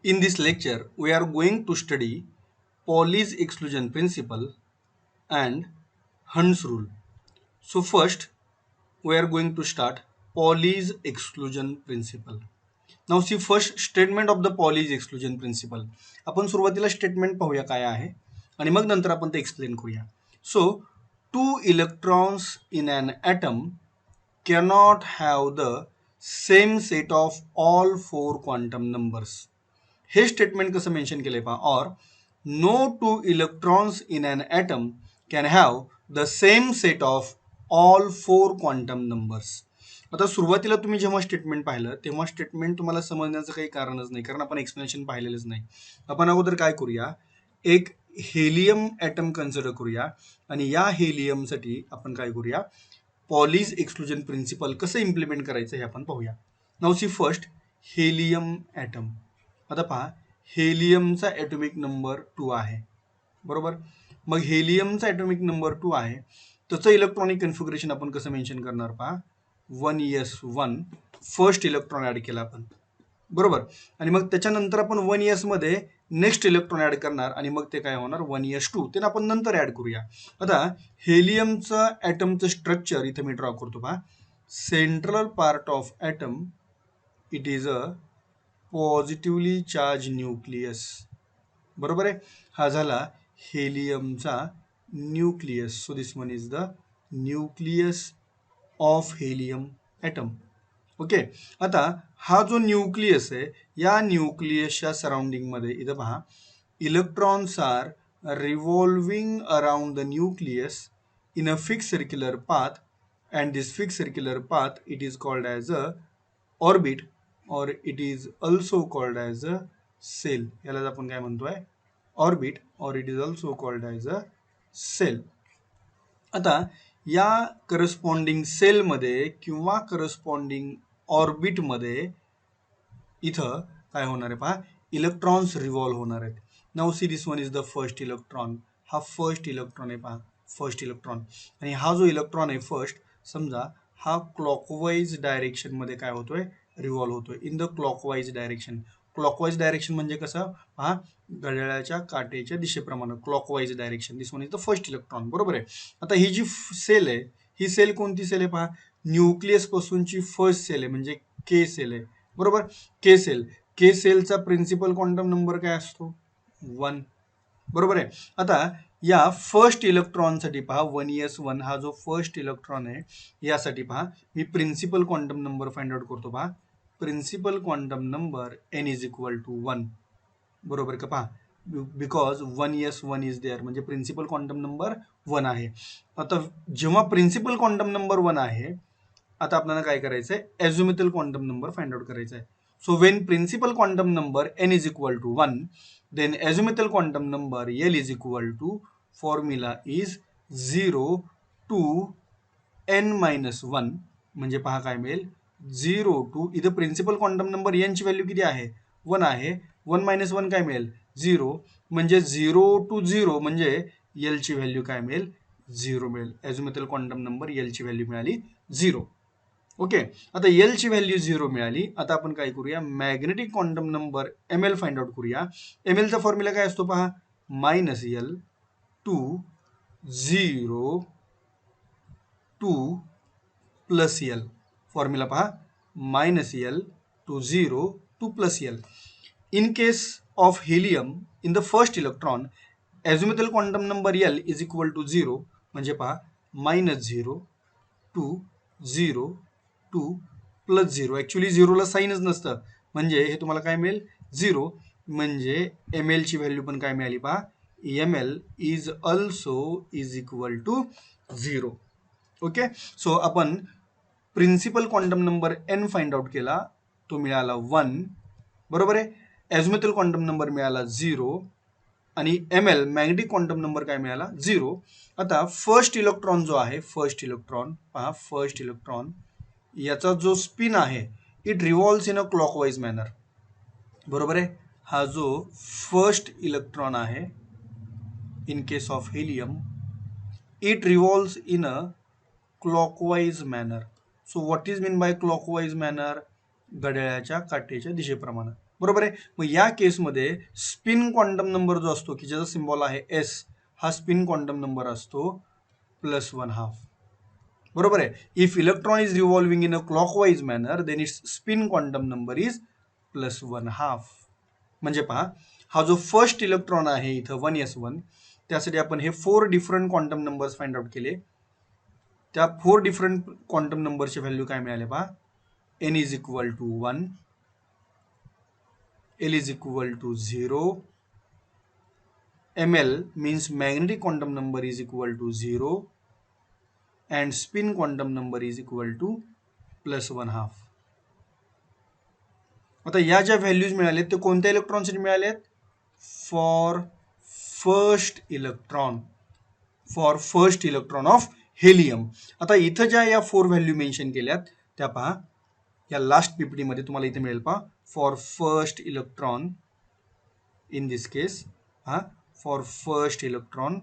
In this lecture, we are going to study Pauli's exclusion principle and Hund's rule. So first, we are going to start Pauli's exclusion principle. Now see first statement of the Pauli's exclusion principle. आपण सुरुवातीला statement पाहूया काय आहे आणि मग नंतर आपण ते एक्सप्लेन करूया. So, two electrons in an atom cannot have the same set of all four quantum numbers. हे स्टेटमेंट कसं मेन्शन केलंय पहा. और no two electrons in an atom can have the same set of all four quantum numbers. आता सुरुवातीला तुम्ही जेव्हा statement पाहिलं तेव्हा स्टेटमेंट तुम्हाला समजण्याचं काही कारणच नाही, कारण आपण एक्सप्लेनेशन पाहिलेलंच नाही. आपण अगोदर काय करूया, एक हेलियम ॲटम कन्सिडर करूया आणि या हेलियमसाठी आपण काय करूया, पॉलीज एक्सक्लुजन प्रिन्सिपल कसं इम्प्लिमेंट करायचं हे आपण पाहूया. Now see first helium atom. आता पहा, हेलियमचा ॲटॉमिक नंबर 2 आहे, बरोबर. मग हेलियमचा ॲटॉमिक नंबर 2 आहे, त्याचं इलेक्ट्रॉनिक कन्फिगरेशन आपण कसं मेन्शन करणार पहा. 1s1 फर्स्ट इलेक्ट्रॉन ॲड केला आपण, बरोबर. आणि मग त्याच्यानंतर आपण 1s मध्ये नेक्स्ट इलेक्ट्रॉन ॲड करणार आणि मग ते काय होणार 1s2, ते आपण नंतर ॲड करूया. आता हेलियमचं ॲटमचं स्ट्रक्चर इथं मी ड्रॉ करतो पहा. Central part of atom it is a positively charge nucleus, बरोबर आहे. हा झाला हेलियमचा nucleus. So this one is the nucleus of helium atom. Okay. आता हा जो न्यूक्लियस आहे, या न्यूक्लियसच्या सराउंडिंगमध्ये इथं पहा, electrons are revolving around the nucleus in a fix circular path, and this fix circular path it is called as a orbit, or it is also called as a cell. यालाच आपण काय म्हणतोय, orbit, or it is also called as a cell. आता या corresponding सेलमध्ये किंवा corresponding ऑर्बिटमध्ये इथं काय होणार आहे पहा, इलेक्ट्रॉन्स रिव्हॉल्व होणार आहेत. Now see this one is the first electron. हा फर्स्ट इलेक्ट्रॉन आहे पहा, फर्स्ट इलेक्ट्रॉन. आणि हा जो इलेक्ट्रॉन आहे फर्स्ट, समजा हा क्लॉकवाईज डायरेक्शनमध्ये काय होतोय, रिव्हॉल्व होतोय in the clockwise direction. Clockwise direction म्हणजे कसं पहा, घड्याळाच्या काटेच्या दिशेप्रमाणे clockwise direction. This one is the first electron, बरोबर आहे. आता ही जी सेल आहे, ही सेल कोणती सेल आहे पहा, न्यूक्लियस पासूनची फर्स्ट सेल आहे, म्हणजे के सेल आहे, बरोबर. के सेल, के सेलचा प्रिन्सिपल क्वांटम नंबर काय असतो, 1, बरोबर आहे. आता या फर्स्ट इलेक्ट्रॉनसाठी पहा 1s1 हा जो फर्स्ट इलेक्ट्रॉन आहे, यासाठी पहा मी principal quantum number find out करतो पहा. Principal quantum number n is equal to 1, बरोबर का पहा, बिकॉज 1s1 इज देअर, म्हणजे प्रिन्सिपल क्वांटम नंबर 1 आहे. आता जेव्हा प्रिन्सिपल क्वांटम नंबर 1 आहे, आता आपल्याला काय करायचं आहे, azimuthal quantum number find out करायचा आहे. So when principal quantum number n is equal to 1, then azimuthal quantum number l is equal to, formula is 0 to n-1, म्हणजे पहा काय मिळेल, 0 टू, इथं प्रिन्सिपल क्वांटम नंबर n ची व्हॅल्यू किती आहे, 1 आहे, 1-1 काय मिळेल 0, म्हणजे 0 टू 0 म्हणजे l ची व्हॅल्यू काय मिळेल, 0 मिळेल. ॲझ्युमिथल क्वांटम नंबर l ची व्हॅल्यू मिळाली 0. ओके. आता l ची व्हॅल्यू 0 मिळाली. आता आपण काय करूया, magnetic quantum number ml find out करूया. ml चा फॉर्म्युला काय असतो पहा, -l to 0 to plus l. Formula पहा, -l to 0 to plus l. In case of helium, in the first electron, azimuthal quantum number L is equal to 0, म्हणजे पहा -0 to 0 to plus 0. Actually 0ला साईनच नसतं, म्हणजे हे तुम्हाला काय मिळेल 0, म्हणजे ml ची व्हॅल्यू पण काय मिळाली पहा, ml is also is equal to 0. Okay. So आपण principal quantum number n find out केला, तो मिळाला 1, बरोबर आहे. ॲझ्युमिथल क्वांटम नंबर मिळाला 0 आणि ml मॅग्नेटिक क्वांटम नंबर काय मिळाला 0. आता फर्स्ट इलेक्ट्रॉन जो आहे, फर्स्ट इलेक्ट्रॉन पहा, फर्स्ट इलेक्ट्रॉन याचा जो स्पिन आहे, it revolves in a clockwise manner, बरोबर आहे. हा जो फर्स्ट इलेक्ट्रॉन आहे in case of helium, it revolves in a clockwise manner. So what is mean by clockwise manner, घड्याळाच्या काटेच्या दिशेप्रमाणे, बरोबर आहे. मग या केसमध्ये स्पिन क्वांटम नंबर जो असतो की ज्याचा सिम्बॉल आहे एस, हा स्पिन क्वांटम नंबर असतो +1/2. बरोबर आहे. If electron is revolving in a clockwise manner then its spin quantum number is +1/2. म्हणजे पहा, हा जो फर्स्ट इलेक्ट्रॉन आहे इथं 1s1, त्यासाठी आपण हे 4 different quantum numbers find out केले. त्या 4 डिफरंट क्वांटम नंबरचे व्हॅल्यू काय मिळाले पहा. n is equal to 1, L is equal to 0, ml means magnetic quantum number is equal to 0, and spin quantum number is equal to +1/2. आता या ज्या values मिळालेत ते कोणत्या इलेक्ट्रॉनसाठी मिळालेत? For first electron of helium. आता इथं ज्या या 4 व्हॅल्यू मेन्शन केल्यात त्या पहा, या लास्ट पीपीटी मध्ये तुम्हाला इथे मिळेल पहा. For first electron, in this case हा for first electron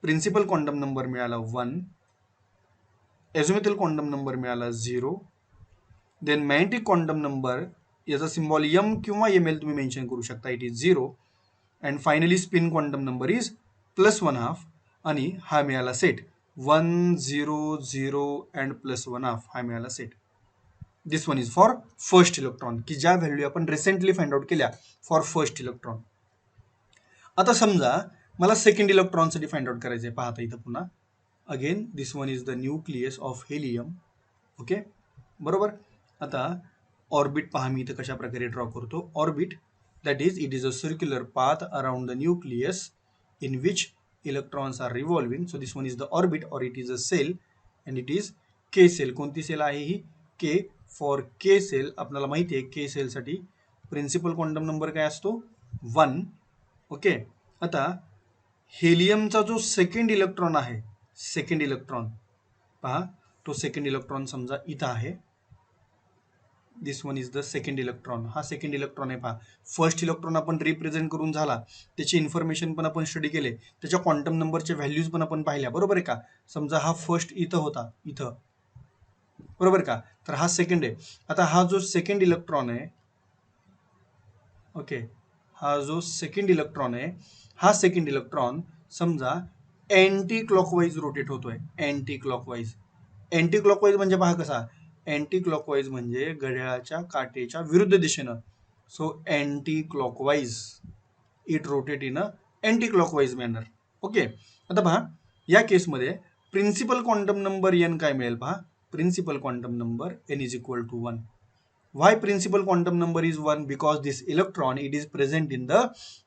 principal quantum number मिळाला 1, एझोमेथल क्वांटम नंबर मिळाला 0, देन मॅग्नेटिक क्वांटम नंबर याचा सिम्बॉल m किंवा ml तुम्ही मेन्शन करू शकता, it is 0, and finally spin quantum number is +1/2, आणि हा मिळाला सेट 1 0 0 अँड +1/2 हा मिळाला set. This one is for first electron की ज्या व्हॅल्यू आपण रिसेंटली फाइंड आउट केल्या फॉर फर्स्ट इलेक्ट्रॉन. आता समजा मला सेकंड इलेक्ट्रॉनसाठी फाइंड आउट करायचं आहे. पाहता इथं पुन्हा again this one is the nucleus of helium. Okay, बरोबर. आता ऑर्बिट पहा मी इथं कशा प्रकारे ड्रॉ करतो. Orbit that is it is a circular path around the nucleus in which electrons are revolving. So this one is the orbit or it is a shell and it is K shell. कोणती shell आहे ही? के. For K sale आपल्याला माहिती आहे के सेलसाठी principal quantum number काय असतो? 1. Okay. आता हेलियमचा जो सेकंड इलेक्ट्रॉन आहे, सेकंड इलेक्ट्रॉन पहा, तो सेकंड इलेक्ट्रॉन समजा इथं आहे. This one is the second electron. हा सेकंड इलेक्ट्रॉन आहे पहा. फर्स्ट इलेक्ट्रॉन आपण रिप्रेझेंट करून झाला, त्याची इन्फॉर्मेशन पण आपण स्टडी केले, त्याच्या क्वांटम नंबरच्या व्हॅल्यूज पण आपण पाहिल्या, बरोबर आहे का. समजा हा फर्स्ट इथं होता, इथं, बरोबर का. तर हा सेकंड आहे. आता हा जो सेकंड इलेक्ट्रॉन आहे, ओके, हा जो सेकंड इलेक्ट्रॉन आहे, हा सेकंड इलेक्ट्रॉन समजा अँटी क्लॉकवाईज रोटेट होतोय. Anti clockwise. अँटी क्लॉकवाईज म्हणजे पहा कसा, अँटी क्लॉकवाईज म्हणजे घड्याळाच्या काटेच्या विरुद्ध दिशेनं. So anti clockwise, it rotate in a anti clockwise manner. Okay. आता पहा या केसमध्ये प्रिन्सिपल क्वांटम नंबर n काय मिळेल पहा. Principal quantum number n is equal to 1. Why principal quantum number is 1? Because this electron it is present in the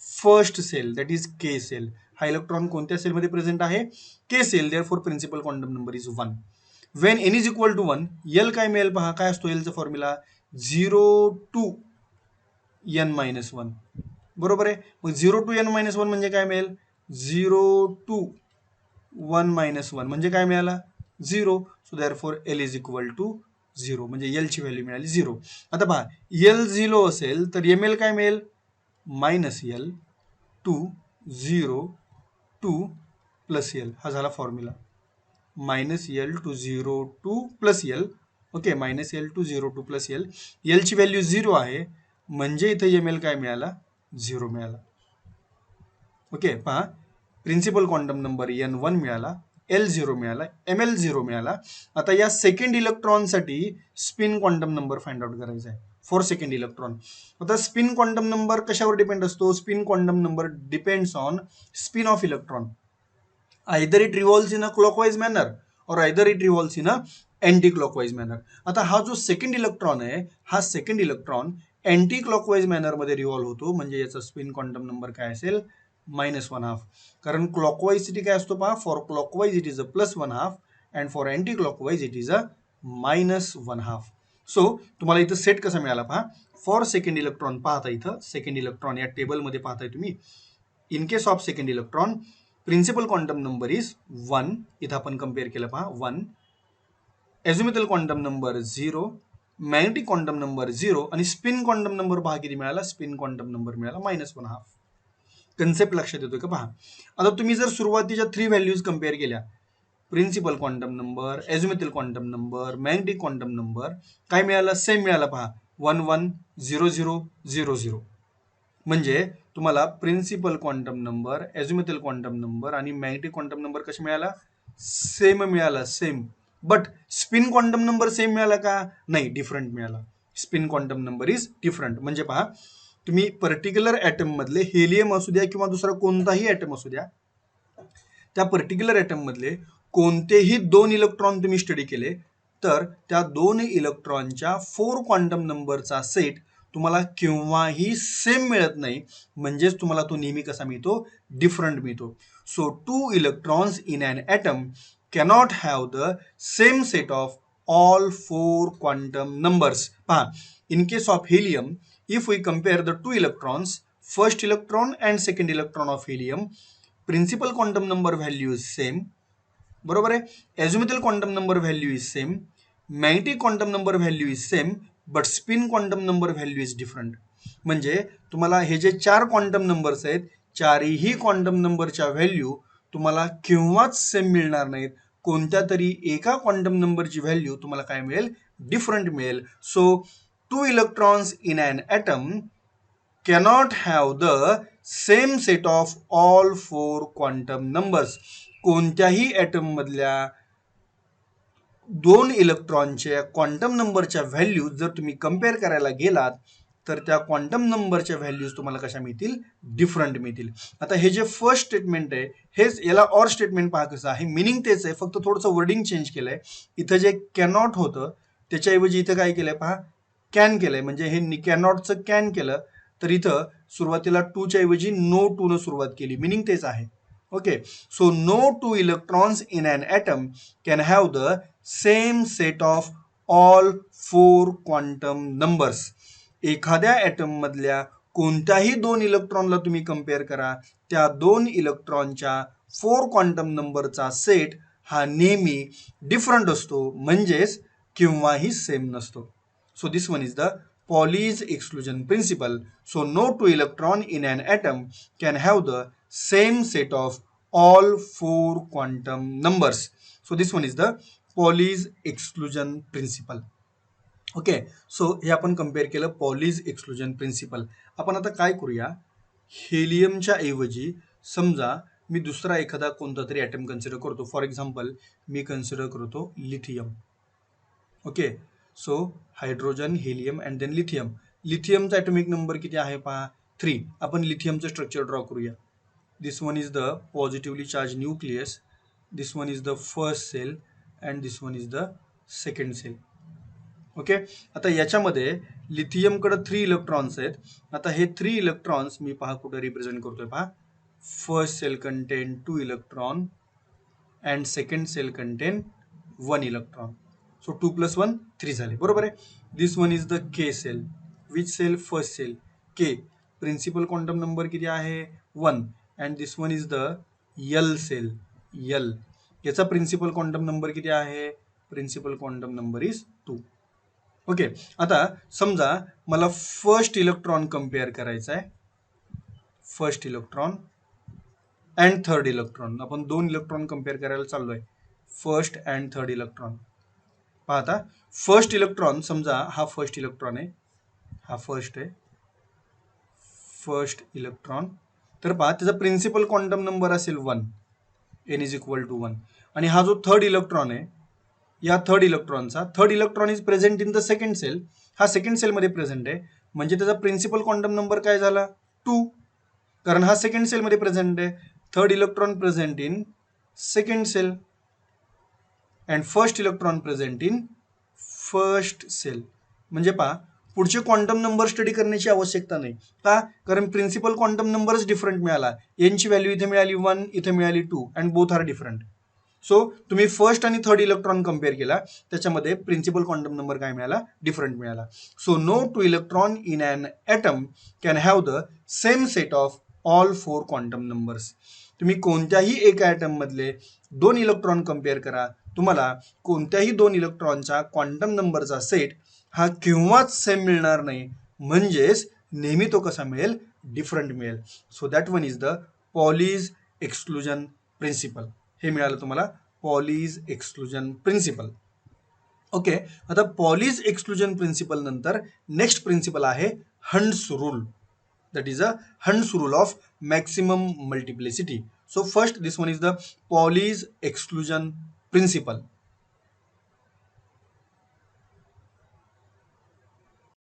first cell, that is K cell. हा electron कोणत्या sale मध्ये present आहे? K cell. Therefore principal quantum number is 1. When n is equal to 1, L काय मिळेल पहा. काय असतो L चा फॉर्म्युला? 0 to n-1. बरोबर आहे. मग 0 to n-1 म्हणजे काय मिळेल? 0 to 1-1 म्हणजे काय मिळाला? 0. So therefore L is equal to 0. म्हणजे L ची व्हॅल्यू मिळाली 0. आता पहा L 0 असेल तर ml काय मिळेल? -L to 0 to plus L. हा झाला formula. -L to 0 to plus L. Okay, -L to 0 to plus L. L ची व्हॅल्यू 0 आहे म्हणजे इथे ml काय मिळाला? 0 मिळाला. ओके, पहा प्रिन्सिपल क्वांटम नंबर n1 मिळाला, L0 मिळाला, ml0 मिळाला. आता या सेकंड इलेक्ट्रॉनसाठी spin quantum number find out करायचा आहे फॉर सेकंड इलेक्ट्रॉन. आता स्पिन क्वांटम नंबर कशावर डिपेंड असतो? Spin quantum number depends on spin of electron. Either it revolves in a clockwise manner or either it revolves in a anti clockwise manner. आता हा जो second electron आहे, हा second electron anti clockwise मॅनरमध्ये revolve होतो म्हणजे याचा spin quantum number काय असेल? -1/2. कारण क्लॉकवाईज साठी काय असतो पहा. For clockwise it is a +1/2 and for anti clockwise it is a -1/2. So तुम्हाला इथं सेट कसा मिळाला पहा. फॉर सेकंड इलेक्ट्रॉन पाहता इथं सेकंड इलेक्ट्रॉन या टेबलमध्ये पाहताय तुम्ही. In case of second electron principal quantum number is 1. इथं आपण कम्पेअर केलं पहा 1. Azimuthal quantum number 0, magnetic quantum number 0 आणि स्पिन क्वांटम नंबर पहा किती मिळाला? स्पिन क्वांटम नंबर मिळाला -1/2. कन्सेप्ट लक्षात येतोय का पहा. आता तुम्ही जर सुरुवातीच्या 3 व्हॅल्यूज कम्पेअर केल्या, principal quantum number, azimuthal quantum number, magnetic quantum number, काय मिळालं? सेम मिळाला पहा. 110000. म्हणजे तुम्हाला principal quantum number, azimuthal quantum number आणि मॅग्नेटिक क्वांटम नंबर कसे मिळाला? सेम मिळाला, same. But spin quantum number same मिळाला का? नाही, डिफरंट मिळाला. Spin quantum number is different. म्हणजे पहा, तुम्ही पर्टिक्युलर ॲटम मधले हेलियम असू द्या किंवा दुसरा कोणताही ॲटम असू द्या, त्या पर्टिक्युलर ॲटम मधले कोणतेही 2 इलेक्ट्रॉन तुम्ही स्टडी केले तर त्या 2 इलेक्ट्रॉनच्या 4 क्वांटम नंबरचा सेट तुम्हाला केव्हाही सेम मिळत नाही. म्हणजेच तुम्हाला तो नेहमी कसा मिळतो? डिफरंट मिळतो. So 2 electrons in an atom cannot have the same set of all 4 quantum numbers. पहा, in case of helium, if we compare the 2 electrons, first electron and second electron of helium, principal quantum number value is same. बरोबर आहे. Azimuthal quantum number value is same. Magnetic quantum number value is same, but spin quantum number value is different. म्हणजे तुम्हाला हे जे 4 quantum numbers आहेत, चारही quantum नंबरच्या value तुम्हाला केव्हाच सेम मिळणार नाहीत. कोणत्या तरी एका क्वांटम नंबरची व्हॅल्यू तुम्हाला काय मिळेल? डिफरंट मिळेल. So 2 electrons in an atom cannot have the same set of all 4 quantum numbers. कोणत्याही ॲटम मधल्या 2 इलेक्ट्रॉनच्या क्वांटम नंबरच्या व्हॅल्यूज जर तुम्ही कम्पेअर करायला गेलात तर त्या क्वांटम नंबरच्या व्हॅल्यूज तुम्हाला कशा मिळतील? डिफरंट मिळतील. आता हे जे फर्स्ट स्टेटमेंट आहे, हेच याला ऑर स्टेटमेंट पहा कसं आहे. मिनिंग तेच आहे, फक्त थोडंसं वर्डिंग चेंज केलंय. इथं जे कॅनॉट होतं त्याच्याऐवजी इथं काय केलंय पहा? कॅन केलंय. म्हणजे हे कॅनॉटचं कॅन केलं तर इथं सुरुवातीला 2 च्या ऐवजी नो 2 न सुरुवात केली. मिनिंग तेच आहे. Okay. So no 2 electrons in an atom can have the same set of all 4 quantum numbers. एखाद्या ॲटम मधल्या कोणत्याही 2 इलेक्ट्रॉनला तुम्ही कम्पेअर करा, त्या 2 इलेक्ट्रॉनच्या 4 क्वांटम नंबरचा सेट हा नेहमी डिफरंट असतो. म्हणजेच केव्हाही सेम नसतो. So this one is the Pauli's exclusion principle. So no 2 electron in an atom can have the same set of all 4 quantum numbers. So this one is the Pauli's exclusion principle. Okay. So हे आपण compare केलं Pauli's exclusion principal. आपण आता काय करूया? हेलियमच्या ऐवजी समजा मी दुसरा एखादा कोणता तरी ॲटम कन्सिडर करतो. फॉर एक्झाम्पल मी कन्सिडर करतो lithium. Okay. So hydrogen, helium and then lithium. लिथियमचा ॲटॉमिक नंबर किती आहे पहा? 3. आपण लिथियमचं स्ट्रक्चर ड्रॉ करूया. This one is the positively charge nucleus, this one is the first shell and this one is the second shell. Okay. आता याच्यामध्ये लिथियमकडे 3 electrons आहेत. आता हे 3 इलेक्ट्रॉन्स मी पहा कुठे रिप्रेझेंट करतोय पहा. First shell contain 2 electron and second shell contain 1 electron. So 2 + 1 3 झाले. बरोबर आहे. This one is the K shell. Which shell? First shell. K. Principal quantum number किती आहे? 1. And this one is the L shell. L. याचा principal quantum number किती आहे? Principal quantum number is 2. Okay. आता समजा मला फर्स्ट इलेक्ट्रॉन कम्पेअर करायचा आहे. First electron and third electron. आपण 2 इलेक्ट्रॉन कम्पेअर करायला चाललोय. First and third electron. पाहता, फर्स्ट इलेक्ट्रॉन समजा हा फर्स्ट इलेक्ट्रॉन आहे, हा फर्स्ट आहे. First electron. तर पहा त्याचा प्रिन्सिपल क्वांटम नंबर असेल 1. n is equal to 1. आणि हा जो थर्ड इलेक्ट्रॉन आहे, या थर्ड इलेक्ट्रॉनचा third electron is present in the second shell. हा सेकंड सेलमध्ये प्रेझेंट आहे. म्हणजे त्याचा प्रिन्सिपल क्वांटम नंबर काय झाला? 2. कारण हा सेकंड सेलमध्ये प्रेझेंट आहे. Third electron present in second shell and first electron present in first shell. म्हणजे पहा पुढचे क्वांटम नंबर स्टडी करण्याची आवश्यकता नाही. का? कारण प्रिन्सिपल क्वांटम नंबरच डिफरंट मिळाला. एनची व्हॅल्यू इथे मिळाली 1, इथे मिळाली 2 and both are different. So तुम्ही फर्स्ट आणि थर्ड इलेक्ट्रॉन कम्पेअर केला, त्याच्यामध्ये प्रिन्सिपल क्वांटम नंबर काय मिळाला? डिफरंट मिळाला. So no 2 electron in an atom can have the same set of all 4 quantum numbers. तुम्ही कोणत्याही एका ॲटम मधले 2 इलेक्ट्रॉन कम्पेअर करा, तुम्हाला कोणत्याही 2 इलेक्ट्रॉनचा क्वांटम नंबरचा सेट हा केव्हाच सेम मिळणार नाही. म्हणजेच नेहमी तो कसा मिळेल? डिफरंट मिळेल. So that one is the Pauli's exclusion principle. हे मिळालं तुम्हाला पॉलीज एक्सक्लुजन प्रिन्सिपल. ओके. आता पॉलीज एक्सक्लुजन प्रिन्सिपल नंतर नेक्स्ट प्रिन्सिपल आहे Hund's rule. That is a Hund's rule of maximum multiplicity. So first this one is the Pauli's exclusion principal.